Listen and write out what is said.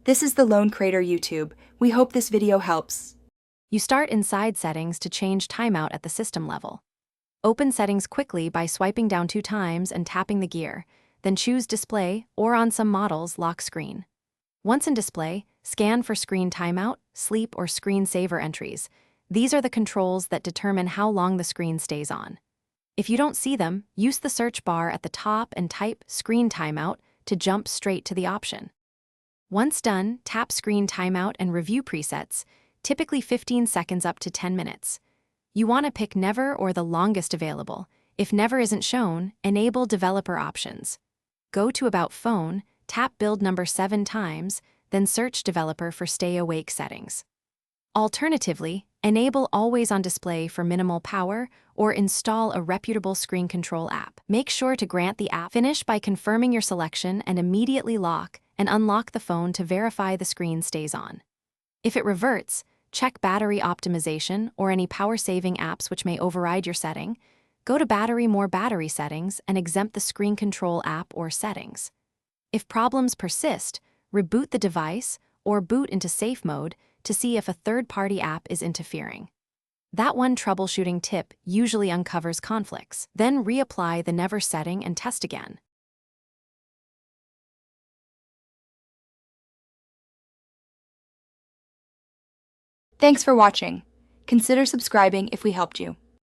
This is the Lone Crater YouTube. We hope this video helps. You start inside Settings to change timeout at the system level. Open Settings quickly by swiping down 2 times and tapping the gear, then choose Display or, on some models, Lock Screen. Once in Display, scan for Screen Timeout, Sleep, or Screen Saver entries. These are the controls that determine how long the screen stays on. If you don't see them, use the search bar at the top and type Screen Timeout to jump straight to the option. Once done, tap Screen Timeout and review presets, typically 15 seconds up to 10 minutes. You want to pick Never or the longest available. If Never isn't shown, enable Developer Options. Go to About Phone, tap build number 7 times, then search Developer for Stay Awake settings. Alternatively, enable Always on Display for minimal power or install a reputable screen control app. Make sure to grant the app. Finish by confirming your selection and immediately lock and unlock the phone to verify the screen stays on. If it reverts, check battery optimization or any power-saving apps which may override your setting. Go to More Battery Settings and exempt the screen control app or settings. If problems persist, reboot the device or boot into safe mode to see if a third-party app is interfering. That one troubleshooting tip usually uncovers conflicts. Then reapply the Never setting and test again. Thanks for watching. Consider subscribing if we helped you.